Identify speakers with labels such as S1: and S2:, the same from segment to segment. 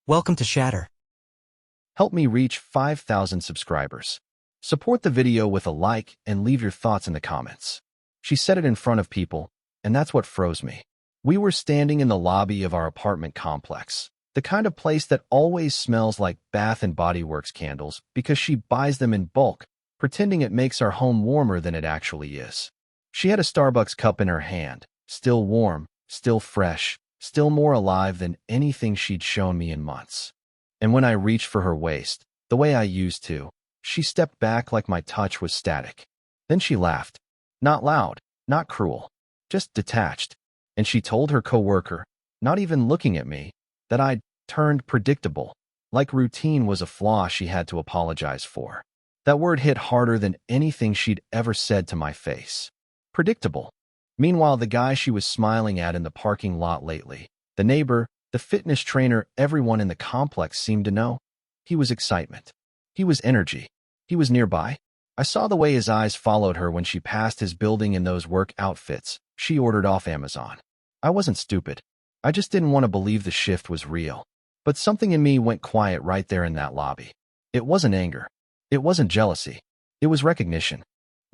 S1: Welcome to Shatter.
S2: Help me reach 5,000 subscribers. Support the video with a like and leave your thoughts in the comments. She said it in front of people, and that's what froze me. We were standing in the lobby of our apartment complex, the kind of place that always smells like Bath and Body Works candles because she buys them in bulk, pretending it makes our home warmer than it actually is. She had a Starbucks cup in her hand, still warm, still fresh, still more alive than anything she'd shown me in months. And when I reached for her waist, the way I used to, she stepped back like my touch was static. Then she laughed. Not loud, not cruel, just detached. And she told her coworker, not even looking at me, that I'd turned predictable, like routine was a flaw she had to apologize for. That word hit harder than anything she'd ever said to my face. Predictable. Meanwhile, the guy she was smiling at in the parking lot lately, the neighbor, the fitness trainer everyone in the complex seemed to know, he was excitement. He was energy. He was nearby. I saw the way his eyes followed her when she passed his building in those work outfits she ordered off Amazon. I wasn't stupid. I just didn't want to believe the shift was real. But something in me went quiet right there in that lobby. It wasn't anger. It wasn't jealousy. It was recognition.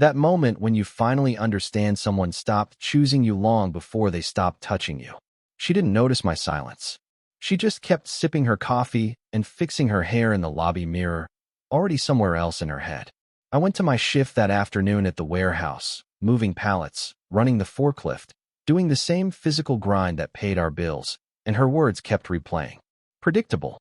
S2: That moment when you finally understand someone stopped choosing you long before they stopped touching you. She didn't notice my silence. She just kept sipping her coffee and fixing her hair in the lobby mirror, already somewhere else in her head. I went to my shift that afternoon at the warehouse, moving pallets, running the forklift, doing the same physical grind that paid our bills, and her words kept replaying. Predictable.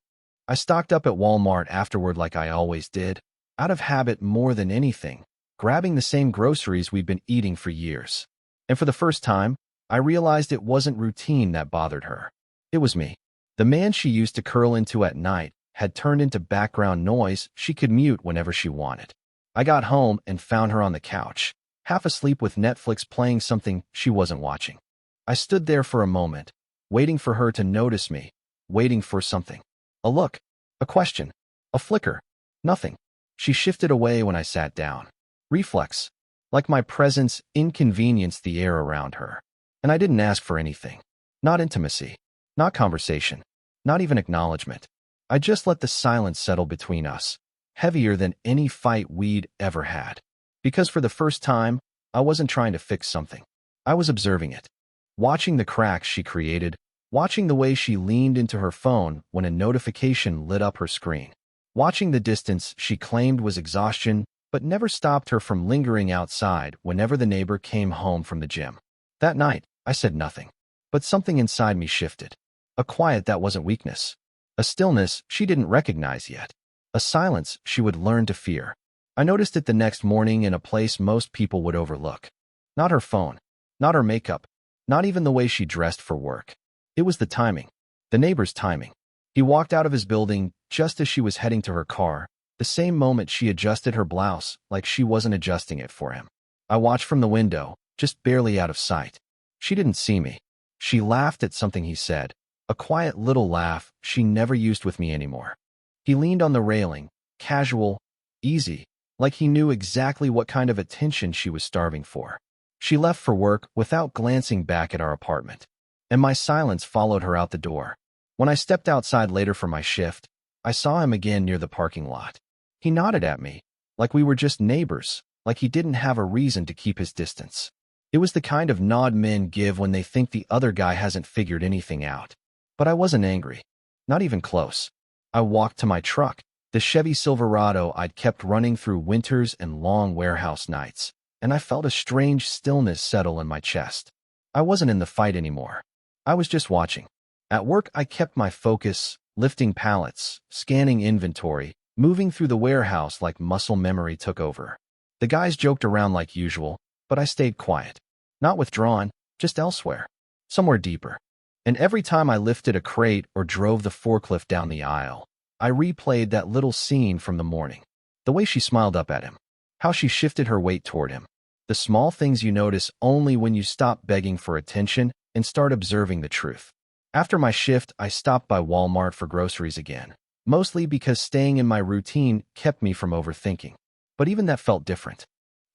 S2: I stocked up at Walmart afterward like I always did, out of habit more than anything, grabbing the same groceries we'd been eating for years. And for the first time, I realized it wasn't routine that bothered her. It was me. The man she used to curl into at night had turned into background noise she could mute whenever she wanted. I got home and found her on the couch, half asleep with Netflix playing something she wasn't watching. I stood there for a moment, waiting for her to notice me, waiting for something. A look, a question, a flicker, nothing. She shifted away when I sat down. Reflex, like my presence inconvenienced the air around her. And I didn't ask for anything. Not intimacy, not conversation, not even acknowledgement. I just let the silence settle between us, heavier than any fight we'd ever had. Because for the first time, I wasn't trying to fix something. I was observing it. Watching the cracks she created, watching the way she leaned into her phone when a notification lit up her screen. Watching the distance she claimed was exhaustion, but never stopped her from lingering outside whenever the neighbor came home from the gym. That night, I said nothing, but something inside me shifted. A quiet that wasn't weakness. A stillness she didn't recognize yet. A silence she would learn to fear. I noticed it the next morning in a place most people would overlook. Not her phone, not her makeup, not even the way she dressed for work. It was the timing. The neighbor's timing. He walked out of his building just as she was heading to her car, the same moment she adjusted her blouse like she wasn't adjusting it for him. I watched from the window, just barely out of sight. She didn't see me. She laughed at something he said, a quiet little laugh she never used with me anymore. He leaned on the railing, casual, easy, like he knew exactly what kind of attention she was starving for. She left for work without glancing back at our apartment, and my silence followed her out the door. When I stepped outside later for my shift, I saw him again near the parking lot. He nodded at me, like we were just neighbors, like he didn't have a reason to keep his distance. It was the kind of nod men give when they think the other guy hasn't figured anything out. But I wasn't angry. Not even close. I walked to my truck, the Chevy Silverado I'd kept running through winters and long warehouse nights, and I felt a strange stillness settle in my chest. I wasn't in the fight anymore. I was just watching. At work, I kept my focus, lifting pallets, scanning inventory, moving through the warehouse like muscle memory took over. The guys joked around like usual, but I stayed quiet. Not withdrawn, just elsewhere. Somewhere deeper. And every time I lifted a crate or drove the forklift down the aisle, I replayed that little scene from the morning. The way she smiled up at him. How she shifted her weight toward him. The small things you notice only when you stop begging for attention and start observing the truth. After my shift, I stopped by Walmart for groceries again. Mostly because staying in my routine kept me from overthinking. But even that felt different.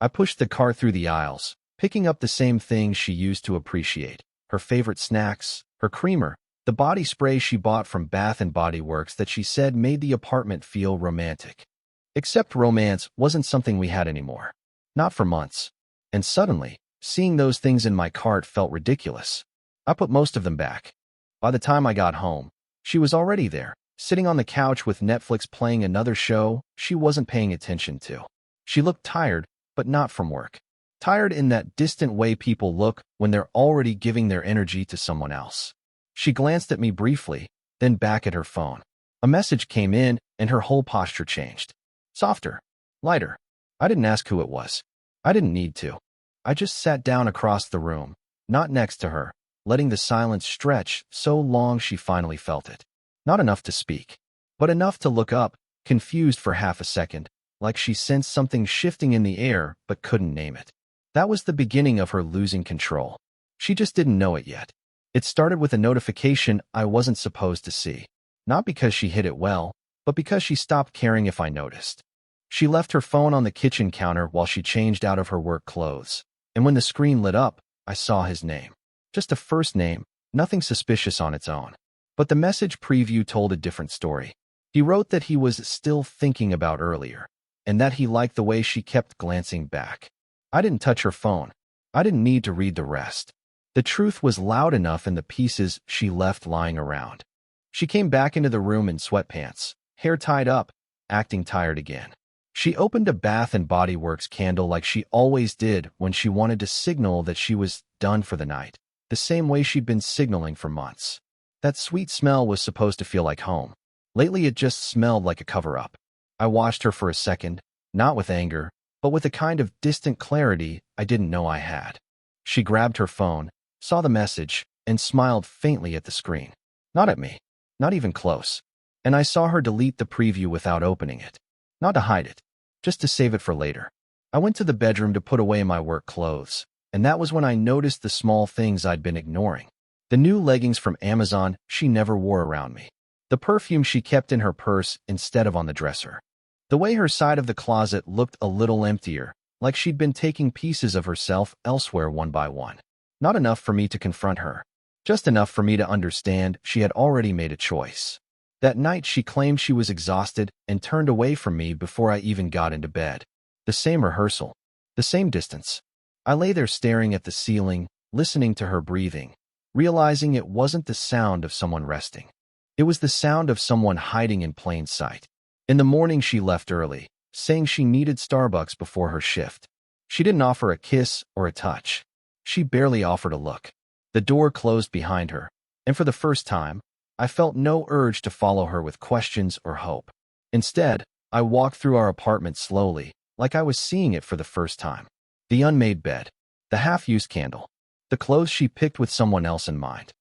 S2: I pushed the cart through the aisles, picking up the same things she used to appreciate. Her favorite snacks, her creamer, The body spray she bought from Bath and Body Works that she said made the apartment feel romantic. Except romance wasn't something we had anymore. Not for months. And suddenly, seeing those things in my cart felt ridiculous. I put most of them back. By the time I got home, she was already there, sitting on the couch with Netflix playing another show she wasn't paying attention to. She looked tired, but not from work. Tired in that distant way people look when they're already giving their energy to someone else. She glanced at me briefly, then back at her phone. A message came in, and her whole posture changed. Softer. Lighter. I didn't ask who it was. I didn't need to. I just sat down across the room, not next to her, letting the silence stretch so long she finally felt it. Not enough to speak, but enough to look up, confused for half a second, like she sensed something shifting in the air but couldn't name it. That was the beginning of her losing control. She just didn't know it yet. It started with a notification I wasn't supposed to see. Not because she hid it well, but because she stopped caring if I noticed. She left her phone on the kitchen counter while she changed out of her work clothes. And when the screen lit up, I saw his name. Just a first name, nothing suspicious on its own. But the message preview told a different story. He wrote that he was still thinking about earlier, and that he liked the way she kept glancing back. I didn't touch her phone. I didn't need to read the rest. The truth was loud enough in the pieces she left lying around. She came back into the room in sweatpants, hair tied up, acting tired again. She opened a Bath and Body Works candle like she always did when she wanted to signal that she was done for the night, the same way she'd been signaling for months. That sweet smell was supposed to feel like home. Lately it just smelled like a cover-up. I watched her for a second, not with anger, but with a kind of distant clarity I didn't know I had. She grabbed her phone, saw the message, and smiled faintly at the screen. Not at me. Not even close. And I saw her delete the preview without opening it. Not to hide it, just to save it for later. I went to the bedroom to put away my work clothes, and that was when I noticed the small things I'd been ignoring. The new leggings from Amazon she never wore around me. The perfume she kept in her purse instead of on the dresser. The way her side of the closet looked a little emptier, like she'd been taking pieces of herself elsewhere one by one. Not enough for me to confront her. Just enough for me to understand she had already made a choice. That night she claimed she was exhausted and turned away from me before I even got into bed. The same rehearsal. The same distance. I lay there staring at the ceiling, listening to her breathing, realizing it wasn't the sound of someone resting. It was the sound of someone hiding in plain sight. In the morning she left early, saying she needed Starbucks before her shift. She didn't offer a kiss or a touch. She barely offered a look. The door closed behind her, and for the first time, I felt no urge to follow her with questions or hope. Instead, I walked through our apartment slowly, like I was seeing it for the first time. The unmade bed, the half-used candle, the clothes she picked with someone else in mind.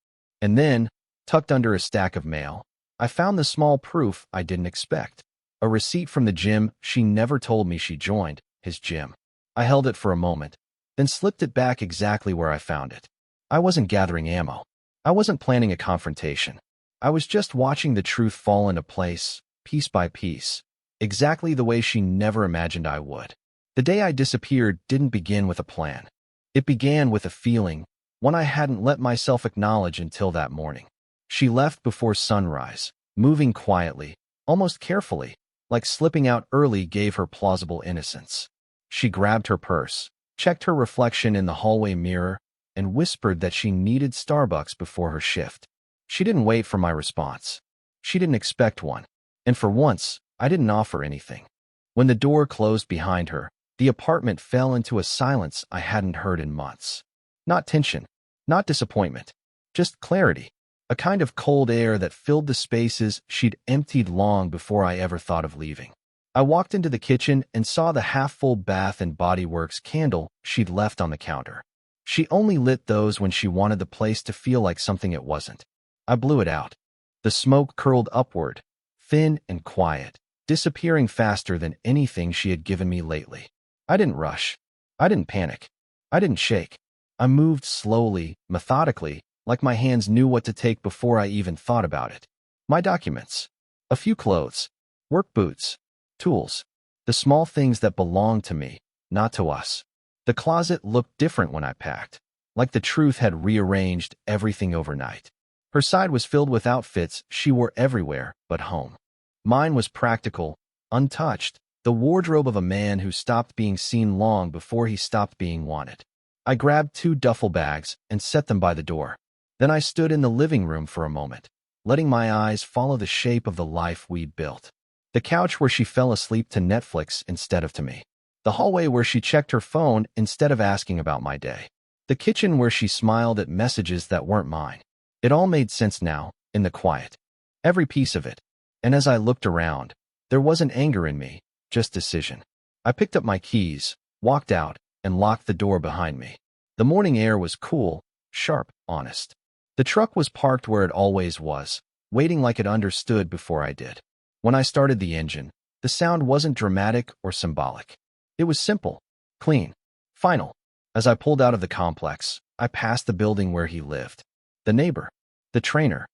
S2: And then, tucked under a stack of mail, I found the small proof I didn't expect. A receipt from the gym she never told me she joined, his gym. I held it for a moment, then slipped it back exactly where I found it. I wasn't gathering ammo. I wasn't planning a confrontation. I was just watching the truth fall into place, piece by piece, exactly the way she never imagined I would. The day I disappeared didn't begin with a plan. It began with a feeling, one I hadn't let myself acknowledge until that morning. She left before sunrise, moving quietly, almost carefully, like slipping out early gave her plausible innocence. She grabbed her purse, checked her reflection in the hallway mirror, and whispered that she needed Starbucks before her shift. She didn't wait for my response. She didn't expect one. And for once, I didn't offer anything. When the door closed behind her, the apartment fell into a silence I hadn't heard in months. Not tension, not disappointment, just clarity. A kind of cold air that filled the spaces she'd emptied long before I ever thought of leaving. I walked into the kitchen and saw the half-full Bath and Body Works candle she'd left on the counter. She only lit those when she wanted the place to feel like something it wasn't. I blew it out. The smoke curled upward, thin and quiet, disappearing faster than anything she had given me lately. I didn't rush. I didn't panic. I didn't shake. I moved slowly, methodically, like my hands knew what to take before I even thought about it. My documents. A few clothes. Work boots. Tools. The small things that belonged to me, not to us. The closet looked different when I packed, like the truth had rearranged everything overnight. Her side was filled with outfits she wore everywhere but home. Mine was practical, untouched, the wardrobe of a man who stopped being seen long before he stopped being wanted. I grabbed 2 duffel bags and set them by the door. Then I stood in the living room for a moment, letting my eyes follow the shape of the life we'd built. The couch where she fell asleep to Netflix instead of to me. The hallway where she checked her phone instead of asking about my day. The kitchen where she smiled at messages that weren't mine. It all made sense now, in the quiet. Every piece of it. And as I looked around, there wasn't anger in me, just decision. I picked up my keys, walked out, and locked the door behind me. The morning air was cool, sharp, honest. The truck was parked where it always was, waiting like it understood before I did. When I started the engine, the sound wasn't dramatic or symbolic. It was simple, clean, final. As I pulled out of the complex, I passed the building where he lived. The neighbor, the trainer,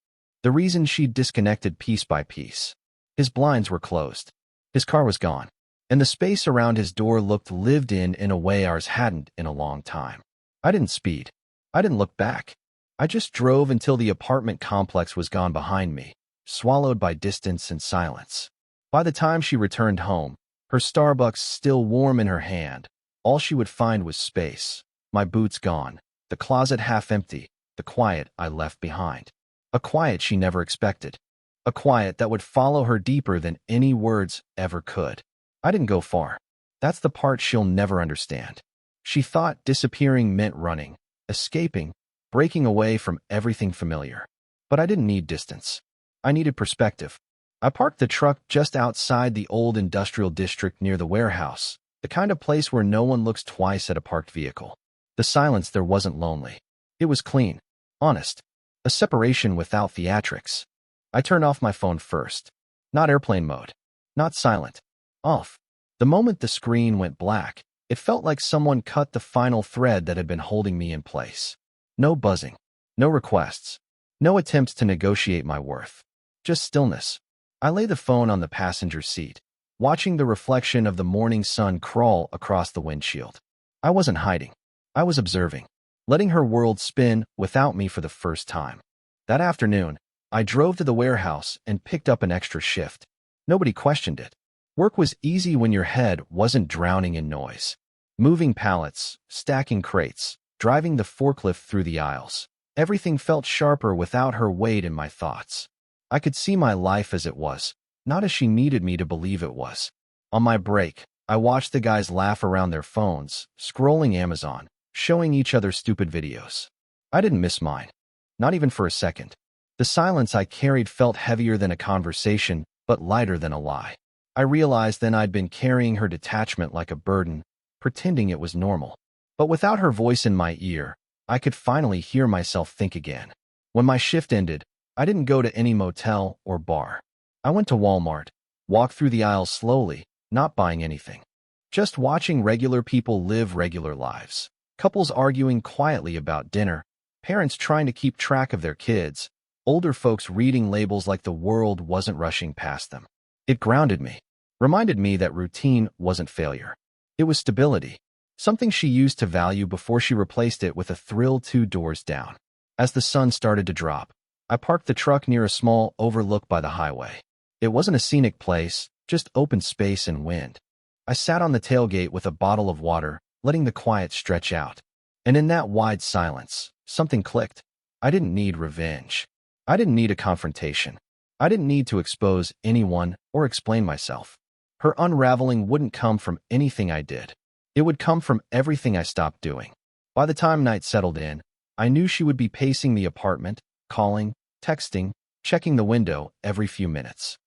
S2: the reason she'd disconnected piece by piece. His blinds were closed. His car was gone, and the space around his door looked lived in a way ours hadn't in a long time. I didn't speed. I didn't look back. I just drove until the apartment complex was gone behind me, swallowed by distance and silence. By the time she returned home, her Starbucks still warm in her hand, all she would find was space, my boots gone, the closet half empty, the quiet I left behind. A quiet she never expected. A quiet that would follow her deeper than any words ever could. I didn't go far. That's the part she'll never understand. She thought disappearing meant running, escaping, breaking away from everything familiar. But I didn't need distance. I needed perspective. I parked the truck just outside the old industrial district near the warehouse, the kind of place where no one looks twice at a parked vehicle. The silence there wasn't lonely. It was clean, honest, a separation without theatrics. I turned off my phone first. Not airplane mode. Not silent. Off. The moment the screen went black, it felt like someone cut the final thread that had been holding me in place. No buzzing. No requests. No attempts to negotiate my worth. Just stillness. I lay the phone on the passenger seat, watching the reflection of the morning sun crawl across the windshield. I wasn't hiding. I was observing, letting her world spin without me for the first time. That afternoon, I drove to the warehouse and picked up an extra shift. Nobody questioned it. Work was easy when your head wasn't drowning in noise. Moving pallets, stacking crates, driving the forklift through the aisles. Everything felt sharper without her weight in my thoughts. I could see my life as it was, not as she needed me to believe it was. On my break, I watched the guys laugh around their phones, scrolling Amazon, showing each other stupid videos. I didn't miss mine. Not even for a second. The silence I carried felt heavier than a conversation, but lighter than a lie. I realized then I'd been carrying her detachment like a burden, pretending it was normal. But without her voice in my ear, I could finally hear myself think again. When my shift ended, I didn't go to any motel or bar. I went to Walmart, walked through the aisles slowly, not buying anything. Just watching regular people live regular lives. Couples arguing quietly about dinner, parents trying to keep track of their kids, older folks reading labels like the world wasn't rushing past them. It grounded me, reminded me that routine wasn't failure. It was stability, something she used to value before she replaced it with a thrill 2 doors down. As the sun started to drop, I parked the truck near a small overlook by the highway. It wasn't a scenic place, just open space and wind. I sat on the tailgate with a bottle of water, letting the quiet stretch out. And in that wide silence, something clicked. I didn't need revenge. I didn't need a confrontation. I didn't need to expose anyone or explain myself. Her unraveling wouldn't come from anything I did. It would come from everything I stopped doing. By the time night settled in, I knew she would be pacing the apartment, calling, texting, checking the window every few minutes.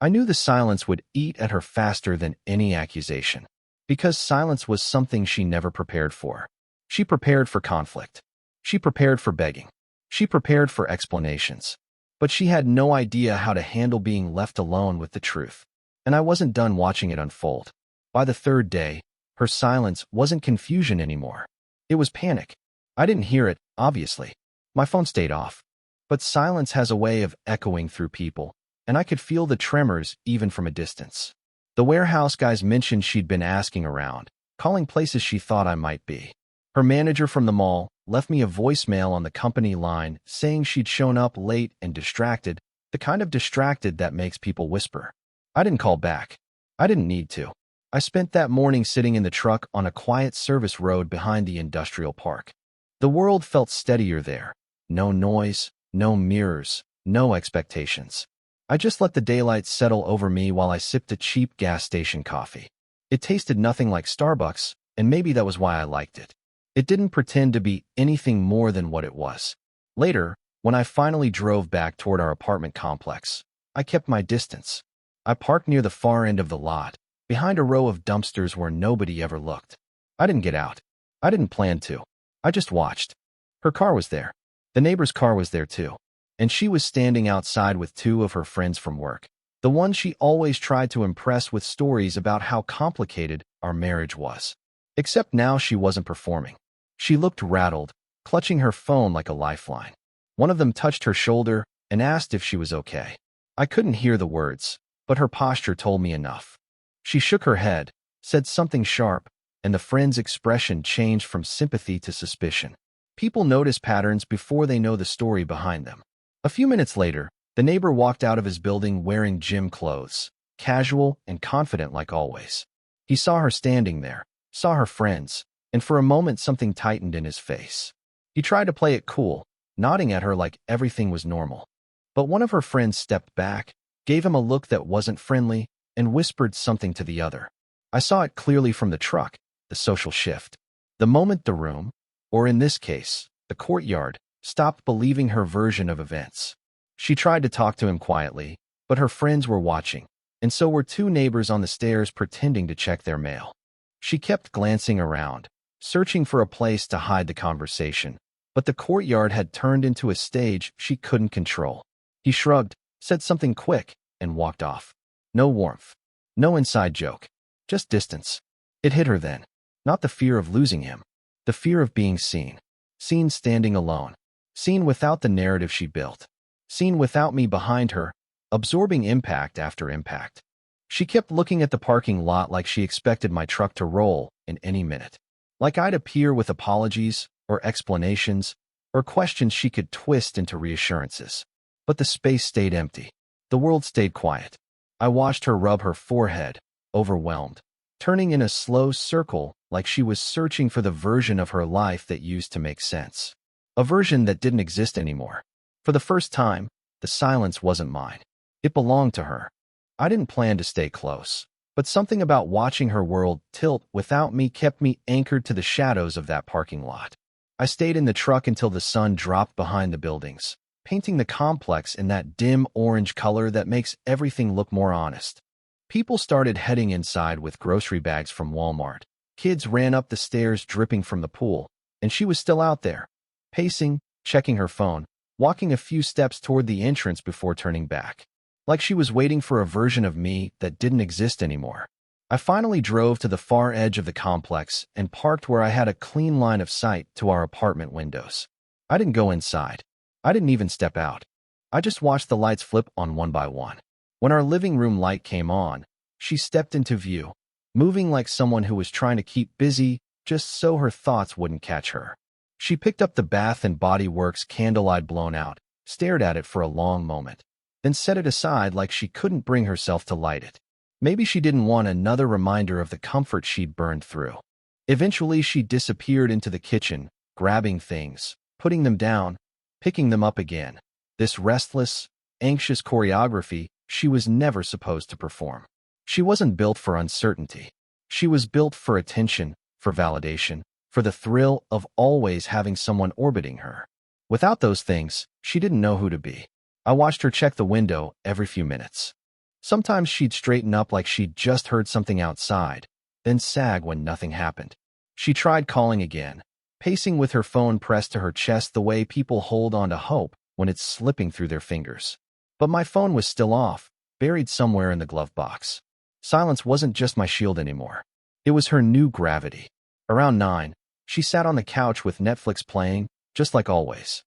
S2: I knew the silence would eat at her faster than any accusation, because silence was something she never prepared for. She prepared for conflict. She prepared for begging. She prepared for explanations. But she had no idea how to handle being left alone with the truth. And I wasn't done watching it unfold. By the 3rd day, her silence wasn't confusion anymore. It was panic. I didn't hear it, obviously. My phone stayed off. But silence has a way of echoing through people, and I could feel the tremors even from a distance. The warehouse guys mentioned she'd been asking around, calling places she thought I might be. Her manager from the mall left me a voicemail on the company line saying she'd shown up late and distracted, the kind of distracted that makes people whisper. I didn't call back. I didn't need to. I spent that morning sitting in the truck on a quiet service road behind the industrial park. The world felt steadier there. No noise, no mirrors, no expectations. I just let the daylight settle over me while I sipped a cheap gas station coffee. It tasted nothing like Starbucks, and maybe that was why I liked it. It didn't pretend to be anything more than what it was. Later, when I finally drove back toward our apartment complex, I kept my distance. I parked near the far end of the lot, behind a row of dumpsters where nobody ever looked. I didn't get out. I didn't plan to. I just watched. Her car was there. The neighbor's car was there too. And she was standing outside with two of her friends from work, the ones she always tried to impress with stories about how complicated our marriage was. Except now she wasn't performing. She looked rattled, clutching her phone like a lifeline. One of them touched her shoulder and asked if she was okay. I couldn't hear the words, but her posture told me enough. She shook her head, said something sharp, and the friend's expression changed from sympathy to suspicion. People notice patterns before they know the story behind them. A few minutes later, the neighbor walked out of his building wearing gym clothes, casual and confident like always. He saw her standing there, saw her friends, and for a moment something tightened in his face. He tried to play it cool, nodding at her like everything was normal. But one of her friends stepped back, gave him a look that wasn't friendly, and whispered something to the other. I saw it clearly from the truck, the social shift. The moment the room, or in this case, the courtyard, stopped believing her version of events. She tried to talk to him quietly, but her friends were watching, and so were two neighbors on the stairs pretending to check their mail. She kept glancing around, searching for a place to hide the conversation, but the courtyard had turned into a stage she couldn't control. He shrugged, said something quick, and walked off. No warmth. No inside joke. Just distance. It hit her then. Not the fear of losing him. The fear of being seen. Seen standing alone. Seen without the narrative she built. Seen without me behind her, absorbing impact after impact. She kept looking at the parking lot like she expected my truck to roll in any minute. Like I'd appear with apologies, or explanations, or questions she could twist into reassurances. But the space stayed empty. The world stayed quiet. I watched her rub her forehead, overwhelmed, turning in a slow circle like she was searching for the version of her life that used to make sense. A version that didn't exist anymore. For the first time, the silence wasn't mine. It belonged to her. I didn't plan to stay close, but something about watching her world tilt without me kept me anchored to the shadows of that parking lot. I stayed in the truck until the sun dropped behind the buildings, painting the complex in that dim orange color that makes everything look more honest. People started heading inside with grocery bags from Walmart. Kids ran up the stairs dripping from the pool, and she was still out there, pacing, checking her phone, walking a few steps toward the entrance before turning back. Like she was waiting for a version of me that didn't exist anymore. I finally drove to the far edge of the complex and parked where I had a clean line of sight to our apartment windows. I didn't go inside. I didn't even step out. I just watched the lights flip on one by one. When our living room light came on, she stepped into view, moving like someone who was trying to keep busy just so her thoughts wouldn't catch her. She picked up the Bath and Body Works candle I'd blown out, stared at it for a long moment, then set it aside like she couldn't bring herself to light it. Maybe she didn't want another reminder of the comfort she'd burned through. Eventually, she disappeared into the kitchen, grabbing things, putting them down, picking them up again. This restless, anxious choreography she was never supposed to perform. She wasn't built for uncertainty. She was built for attention, for validation, for the thrill of always having someone orbiting her. Without those things, she didn't know who to be. I watched her check the window every few minutes. Sometimes she'd straighten up like she'd just heard something outside, then sag when nothing happened. She tried calling again, pacing with her phone pressed to her chest the way people hold on to hope when it's slipping through their fingers. But my phone was still off, buried somewhere in the glove box. Silence wasn't just my shield anymore. It was her new gravity. Around 9, she sat on the couch with Netflix playing, just like always.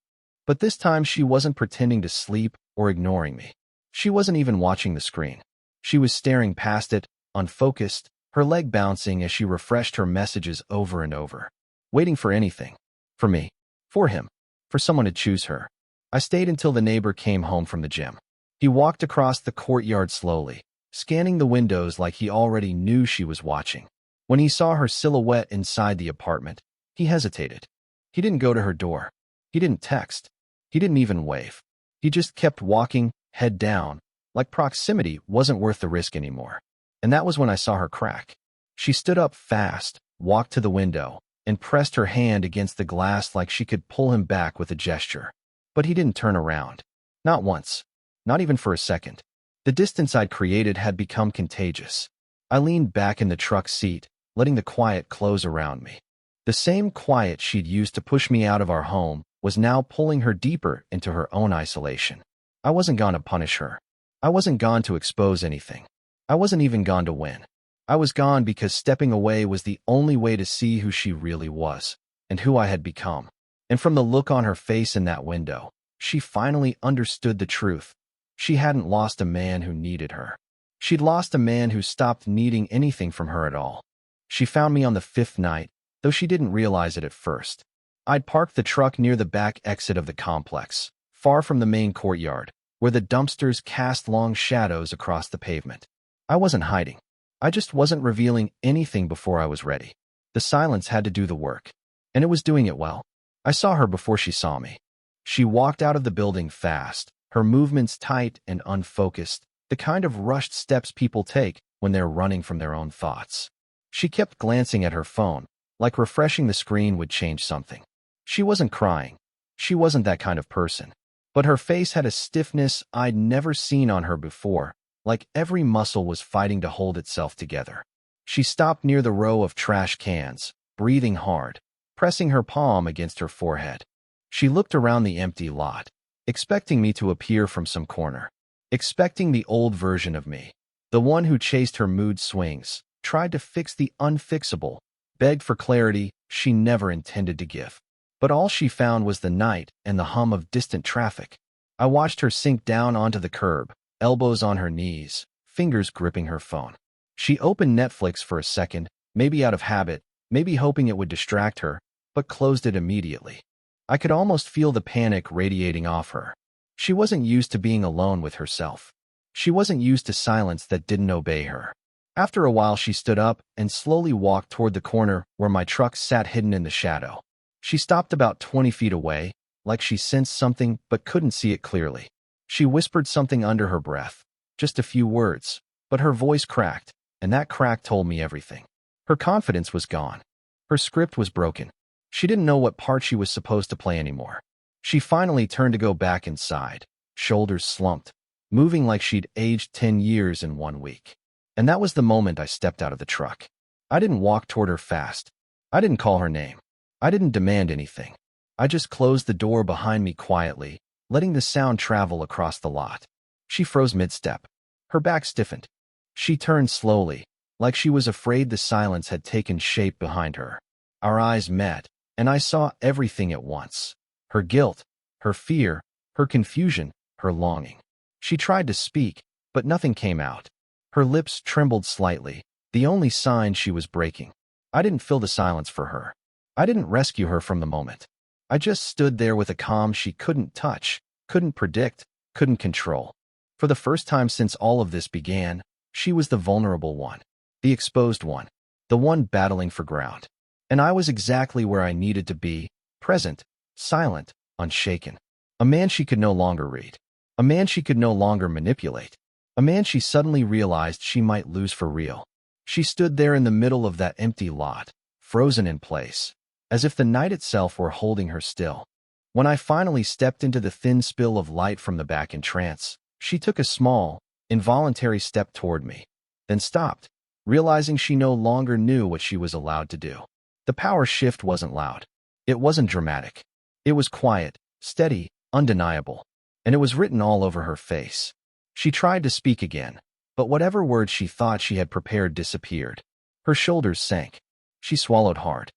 S2: But this time she wasn't pretending to sleep or ignoring me. She wasn't even watching the screen. She was staring past it, unfocused, her leg bouncing as she refreshed her messages over and over. waiting for anything. For me. For him. For someone to choose her. I stayed until the neighbor came home from the gym. He walked across the courtyard slowly, scanning the windows like he already knew she was watching. When he saw her silhouette inside the apartment, he hesitated. He didn't go to her door. He didn't text. He didn't even wave. He just kept walking, head down, like proximity wasn't worth the risk anymore. And that was when I saw her crack. She stood up fast, walked to the window, and pressed her hand against the glass like she could pull him back with a gesture. But he didn't turn around. Not once. Not even for a second. The distance I'd created had become contagious. I leaned back in the truck seat, letting the quiet close around me. The same quiet she'd used to push me out of our home was now pulling her deeper into her own isolation. I wasn't gone to punish her. I wasn't gone to expose anything. I wasn't even gone to win. I was gone because stepping away was the only way to see who she really was, and who I had become. And from the look on her face in that window, she finally understood the truth. She hadn't lost a man who needed her. She'd lost a man who stopped needing anything from her at all. She found me on the 5th night, though she didn't realize it at first. I'd parked the truck near the back exit of the complex, far from the main courtyard, where the dumpsters cast long shadows across the pavement. I wasn't hiding. I just wasn't revealing anything before I was ready. The silence had to do the work, and it was doing it well. I saw her before she saw me. She walked out of the building fast, her movements tight and unfocused, the kind of rushed steps people take when they're running from their own thoughts. She kept glancing at her phone, like refreshing the screen would change something. She wasn't crying. She wasn't that kind of person. But her face had a stiffness I'd never seen on her before, like every muscle was fighting to hold itself together. She stopped near the row of trash cans, breathing hard, pressing her palm against her forehead. She looked around the empty lot, expecting me to appear from some corner, expecting the old version of me, the one who chased her mood swings, tried to fix the unfixable, begged for clarity she never intended to give. But all she found was the night and the hum of distant traffic. I watched her sink down onto the curb, elbows on her knees, fingers gripping her phone. She opened Netflix for a second, maybe out of habit, maybe hoping it would distract her, but closed it immediately. I could almost feel the panic radiating off her. She wasn't used to being alone with herself. She wasn't used to silence that didn't obey her. After a while, she stood up and slowly walked toward the corner where my truck sat hidden in the shadow. She stopped about 20 feet away, like she sensed something but couldn't see it clearly. She whispered something under her breath, just a few words, but her voice cracked, and that crack told me everything. Her confidence was gone. Her script was broken. She didn't know what part she was supposed to play anymore. She finally turned to go back inside, shoulders slumped, moving like she'd aged 10 years in 1 week. And that was the moment I stepped out of the truck. I didn't walk toward her fast. I didn't call her name. I didn't demand anything. I just closed the door behind me quietly, letting the sound travel across the lot. She froze mid-step. Her back stiffened. She turned slowly, like she was afraid the silence had taken shape behind her. Our eyes met, and I saw everything at once. Her guilt, her fear, her confusion, her longing. She tried to speak, but nothing came out. Her lips trembled slightly, the only sign she was breaking. I didn't fill the silence for her. I didn't rescue her from the moment. I just stood there with a calm she couldn't touch, couldn't predict, couldn't control. For the first time since all of this began, she was the vulnerable one, the exposed one, the one battling for ground. And I was exactly where I needed to be, present, silent, unshaken. A man she could no longer read. A man she could no longer manipulate. A man she suddenly realized she might lose for real. She stood there in the middle of that empty lot, frozen in place, as if the night itself were holding her still. When I finally stepped into the thin spill of light from the back entrance, she took a small, involuntary step toward me, then stopped, realizing she no longer knew what she was allowed to do. The power shift wasn't loud. It wasn't dramatic. It was quiet, steady, undeniable, and it was written all over her face. She tried to speak again, but whatever words she thought she had prepared disappeared. Her shoulders sank. She swallowed hard.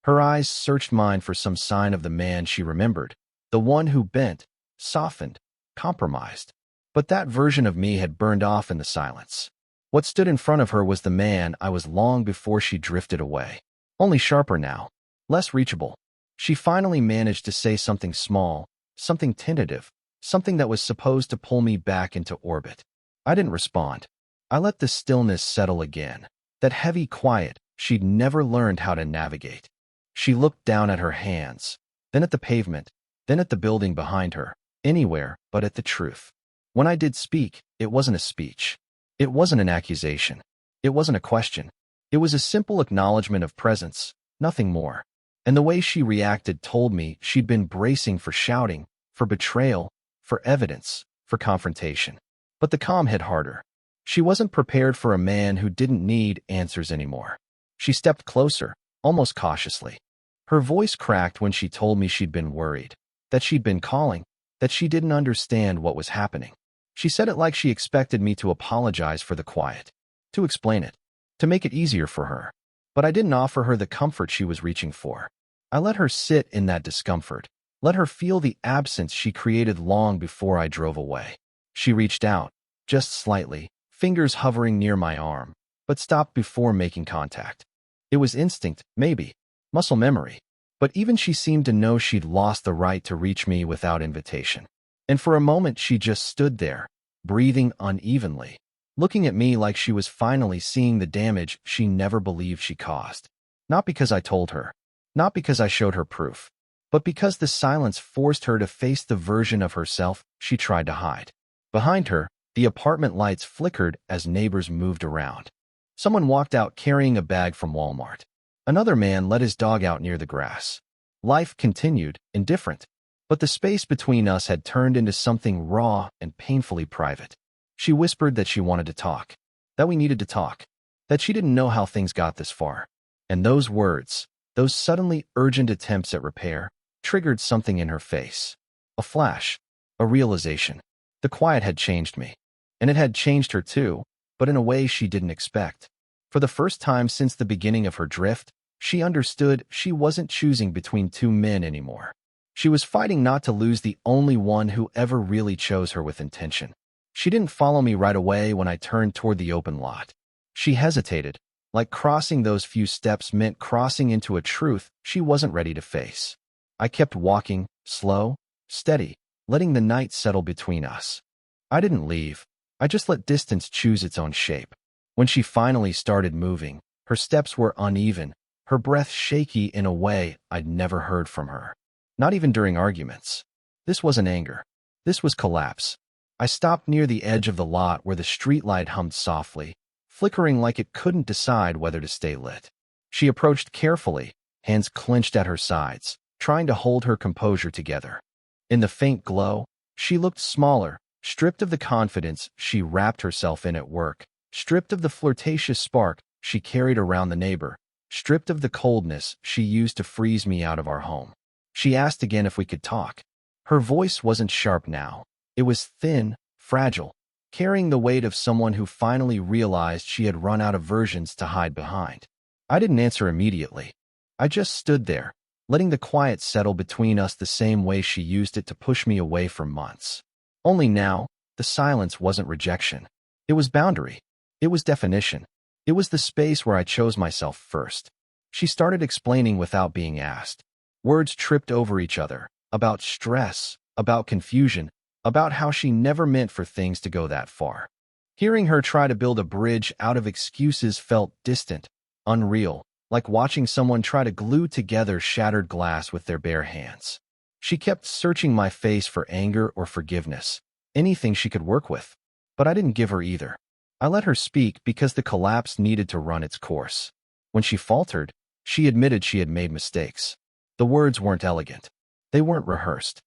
S2: Her eyes searched mine for some sign of the man she remembered, the one who bent, softened, compromised. But that version of me had burned off in the silence. What stood in front of her was the man I was long before she drifted away. Only sharper now. less reachable. She finally managed to say something small, something tentative, something that was supposed to pull me back into orbit. I didn't respond. I let the stillness settle again, that heavy quiet she'd never learned how to navigate. She looked down at her hands, then at the pavement, then at the building behind her, anywhere but at the truth. When I did speak, it wasn't a speech. It wasn't an accusation. It wasn't a question. It was a simple acknowledgement of presence, nothing more. And the way she reacted told me she'd been bracing for shouting, for betrayal, for evidence, for confrontation. But the calm hit harder. She wasn't prepared for a man who didn't need answers anymore. She stepped closer, almost cautiously. Her voice cracked when she told me she'd been worried, that she'd been calling, that she didn't understand what was happening. She said it like she expected me to apologize for the quiet, to explain it, to make it easier for her. But I didn't offer her the comfort she was reaching for. I let her sit in that discomfort, let her feel the absence she created long before I drove away. She reached out, just slightly, fingers hovering near my arm, but stopped before making contact. It was instinct, maybe, muscle memory, but even she seemed to know she'd lost the right to reach me without invitation. And for a moment she just stood there, breathing unevenly, looking at me like she was finally seeing the damage she never believed she caused. Not because I told her, not because I showed her proof, but because the silence forced her to face the version of herself she tried to hide. Behind her, the apartment lights flickered as neighbors moved around. Someone walked out carrying a bag from Walmart. Another man let his dog out near the grass. Life continued, indifferent, but the space between us had turned into something raw and painfully private. She whispered that she wanted to talk, that we needed to talk, that she didn't know how things got this far. And those words, those suddenly urgent attempts at repair, triggered something in her face. A flash, a realization. The quiet had changed me, and it had changed her too, but in a way she didn't expect. For the first time since the beginning of her drift, she understood she wasn't choosing between two men anymore. She was fighting not to lose the only one who ever really chose her with intention. She didn't follow me right away when I turned toward the open lot. She hesitated, like crossing those few steps meant crossing into a truth she wasn't ready to face. I kept walking, slow, steady, letting the night settle between us. I didn't leave. I just let distance choose its own shape. When she finally started moving, her steps were uneven, her breath shaky in a way I'd never heard from her. Not even during arguments. This wasn't anger. This was collapse. I stopped near the edge of the lot where the streetlight hummed softly, flickering like it couldn't decide whether to stay lit. She approached carefully, hands clenched at her sides, trying to hold her composure together. In the faint glow, she looked smaller, stripped of the confidence she wrapped herself in at work, stripped of the flirtatious spark she carried around the neighbor, stripped of the coldness she used to freeze me out of our home. She asked again if we could talk. Her voice wasn't sharp now. It was thin, fragile, carrying the weight of someone who finally realized she had run out of versions to hide behind. I didn't answer immediately. I just stood there, letting the quiet settle between us the same way she used it to push me away for months. Only now, the silence wasn't rejection. It was boundary. It was definition. It was the space where I chose myself first. She started explaining without being asked. Words tripped over each other, about stress, about confusion, about how she never meant for things to go that far. Hearing her try to build a bridge out of excuses felt distant, unreal, like watching someone try to glue together shattered glass with their bare hands. She kept searching my face for anger or forgiveness, anything she could work with. But I didn't give her either. I let her speak because the collapse needed to run its course. When she faltered, she admitted she had made mistakes. The words weren't elegant. They weren't rehearsed.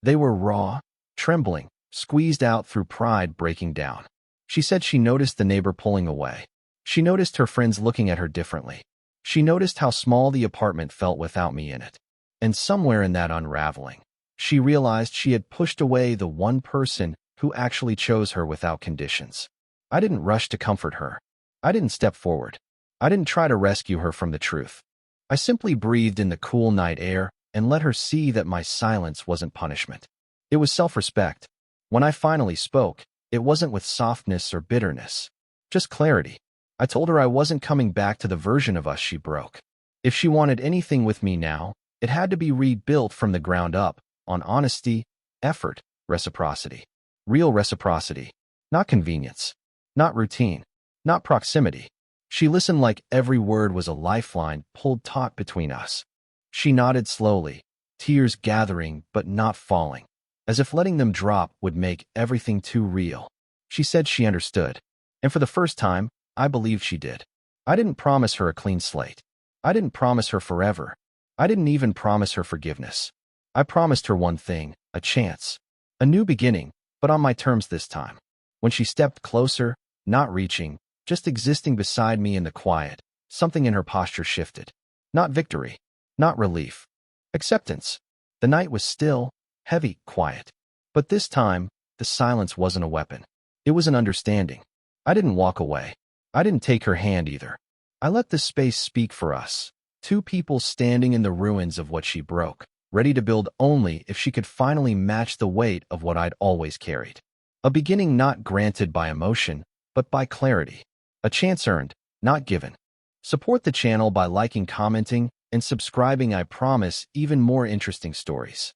S2: They were raw, trembling, squeezed out through pride breaking down. She said she noticed the neighbor pulling away. She noticed her friends looking at her differently. She noticed how small the apartment felt without me in it. And somewhere in that unraveling, she realized she had pushed away the one person who actually chose her without conditions. I didn't rush to comfort her. I didn't step forward. I didn't try to rescue her from the truth. I simply breathed in the cool night air and let her see that my silence wasn't punishment. It was self-respect. When I finally spoke, it wasn't with softness or bitterness, just clarity. I told her I wasn't coming back to the version of us she broke. If she wanted anything with me now, it had to be rebuilt from the ground up, on honesty, effort, reciprocity. Real reciprocity. Not convenience. Not routine. Not proximity. She listened like every word was a lifeline pulled taut between us. She nodded slowly, tears gathering but not falling, as if letting them drop would make everything too real. She said she understood, and for the first time, I believed she did. I didn't promise her a clean slate. I didn't promise her forever. I didn't even promise her forgiveness. I promised her one thing, a chance. A new beginning, but on my terms this time. When she stepped closer, not reaching, just existing beside me in the quiet, something in her posture shifted. Not victory. Not relief. Acceptance. The night was still, heavy, quiet. But this time, the silence wasn't a weapon. It was an understanding. I didn't walk away. I didn't take her hand either. I let the space speak for us. Two people standing in the ruins of what she broke, ready to build only if she could finally match the weight of what I'd always carried. A beginning not granted by emotion, but by clarity. A chance earned, not given. Support the channel by liking, commenting, and subscribing. I promise even more interesting stories.